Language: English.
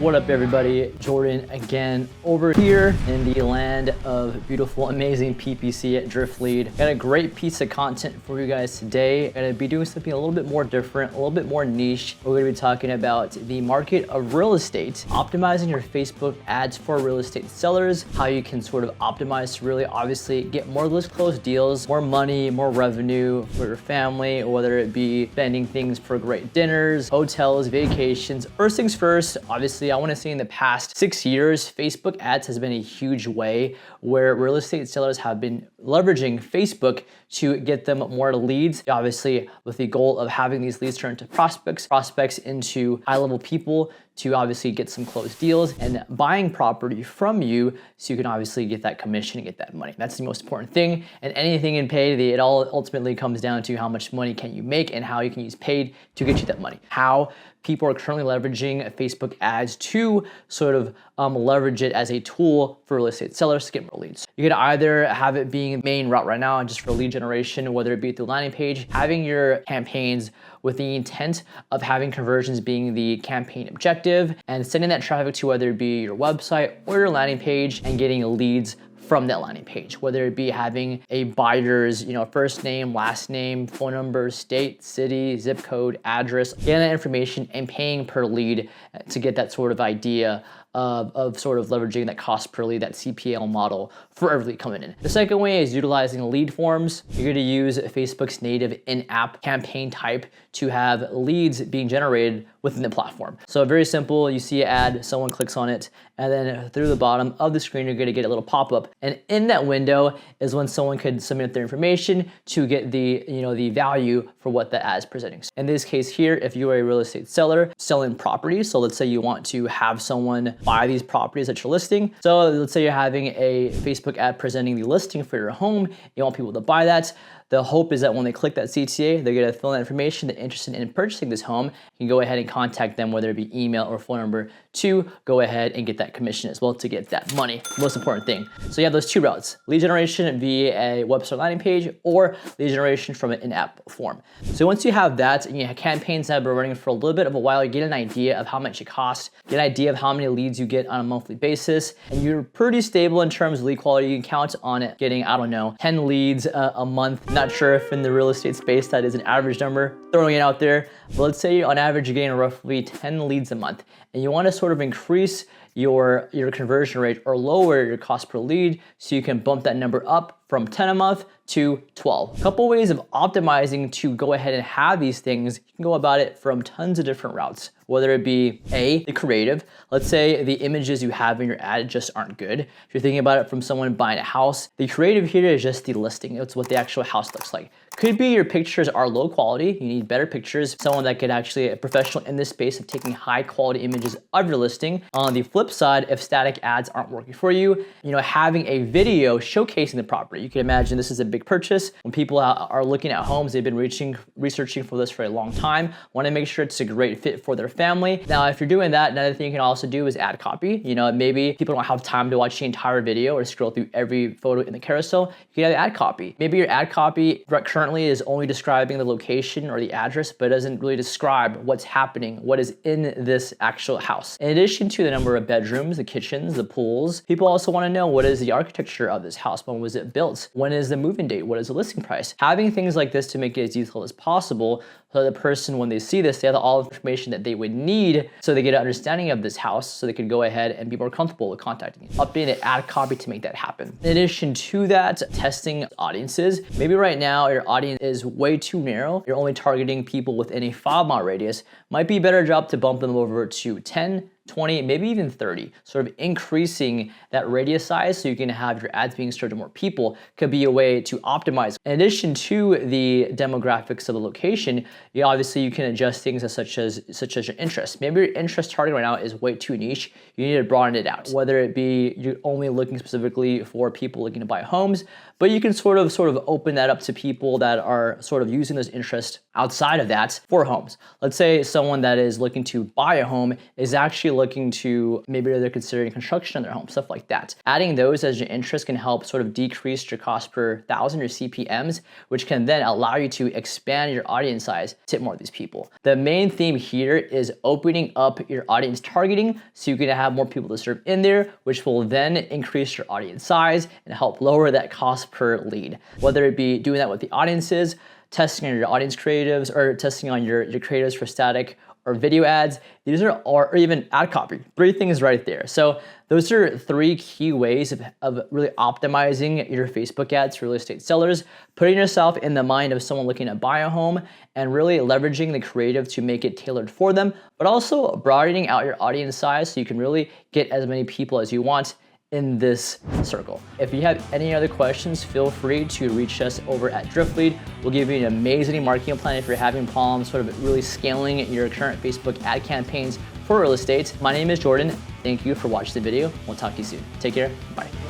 What up, everybody? Jordan again over here in the land of beautiful, amazing PPC at Driftlead. Got a great piece of content for you guys today. Gonna be doing something a little bit more different, a little bit more niche. We're gonna be talking about the market of real estate, optimizing your Facebook ads for real estate sellers, how you can sort of optimize to really obviously get more list closed deals, more money, more revenue for your family, whether it be spending things for great dinners, hotels, vacations. First things first, obviously, I want to say in the past 6 years, Facebook ads has been a huge way where real estate sellers have been leveraging Facebook to get them more leads, obviously with the goal of having these leads turn into prospects into high-level people to obviously get some closed deals and buying property from you so you can obviously get that commission and get that money. That's the most important thing. And anything in paid, it all ultimately comes down to how much money can you make and how you can use paid to get you that money. How people are currently leveraging Facebook ads to sort of leverage it as a tool for real estate sellers to get more leads. You could either have it being the main route right now just for lead generation, whether it be through landing page, having your campaigns with the intent of having conversions being the campaign objective and sending that traffic to whether it be your website or your landing page and getting leads from that landing page, whether it be having a buyer's, first name, last name, phone number, state, city, zip code, address, getting that information and paying per lead to get that sort of idea of sort of leveraging that cost per lead, that CPL model for every lead coming in. The second way is utilizing lead forms. You're going to use Facebook's native in-app campaign type to have leads being generated within the platform. So very simple, you see an ad, someone clicks on it, and then through the bottom of the screen, you're gonna get a little pop-up. And in that window is when someone could submit their information to get the, the value for what the ad is presenting. In this case here, if you are a real estate seller selling properties, so let's say you want to have someone buy these properties that you're listing. So let's say you're having a Facebook ad presenting the listing for your home, you want people to buy that. The hope is that when they click that CTA, they're gonna fill in that information, they're interested in purchasing this home, you can go ahead and contact them, whether it be email or phone number, to go ahead and get that commission as well to get that money, most important thing. So you have those two routes, lead generation via a website landing page or lead generation from an in-app form. So once you have that and you have campaigns that have been running for a little bit of a while, you get an idea of how much it costs, get an idea of how many leads you get on a monthly basis, and you're pretty stable in terms of lead quality. You can count on it getting, 10 leads a month. Not sure if in the real estate space that is an average number, throwing it out there, but let's say on average you're getting roughly 10 leads a month and you want to sort of increase your conversion rate or lower your cost per lead so you can bump that number up from 10 a month to 12. A couple ways of optimizing to go ahead and have these things. You can go about it from tons of different routes, whether it be the creative. Let's say the images you have in your ad just aren't good. If you're thinking about it from someone buying a house, the creative here is just the listing. It's what the actual house looks like. Could be your pictures are low quality. You need better pictures. Someone that could actually, a professional in this space of taking high quality images of your listing. On the flip side, if static ads aren't working for you, having a video showcasing the property. You can imagine this is a big purchase. When people are looking at homes, they've been researching for this for a long time, want to make sure it's a great fit for their family. Now, if you're doing that, another thing you can also do is add copy. Maybe people don't have time to watch the entire video or scroll through every photo in the carousel. You can add copy. Maybe your ad copy currently is only describing the location or the address, but doesn't really describe what's happening, what is in this actual house. In addition to the number of bedrooms, the kitchens, the pools, people also want to know what is the architecture of this house, when was it built, when is the move-in date, what is the listing price. Having things like this to make it as detailed as possible so the person, when they see this, they have all the information that they would need so they get an understanding of this house so they can go ahead and be more comfortable with contacting you. Update it, add copy to make that happen. In addition to that, testing audiences. Maybe right now your audience is way too narrow. You're only targeting people within a 5-mile radius. Might be a better job to bump them over to 10, 20, maybe even 30, sort of increasing that radius size so you can have your ads being served to more people could be a way to optimize. In addition to the demographics of the location, you can adjust things such as your interest. Maybe your interest target right now is way too niche. You need to broaden it out. Whether it be you're only looking specifically for people looking to buy homes, but you can sort of open that up to people that are sort of using those interests outside of that for homes. Let's say someone that is looking to buy a home is actually looking to, maybe they're considering construction in their home, stuff like that. Adding those as your interest can help sort of decrease your cost per thousand, your CPMs, which can then allow you to expand your audience size to hit more of these people. The main theme here is opening up your audience targeting so you can have more people to serve in there, which will then increase your audience size and help lower that cost per lead. Whether it be doing that with the audiences, testing on your audience creatives, or testing on your creatives for static or video ads. These are, or even ad copy. 3 things right there. So those are 3 key ways of really optimizing your Facebook ads for real estate sellers, putting yourself in the mind of someone looking to buy a home and really leveraging the creative to make it tailored for them, but also broadening out your audience size so you can really get as many people as you want in this circle. If you have any other questions, feel free to reach us over at Driftlead. We'll give you an amazing marketing plan if you're having problems sort of really scaling your current Facebook ad campaigns for real estate. My name is Jordan. Thank you for watching the video. We'll talk to you soon. Take care. Bye.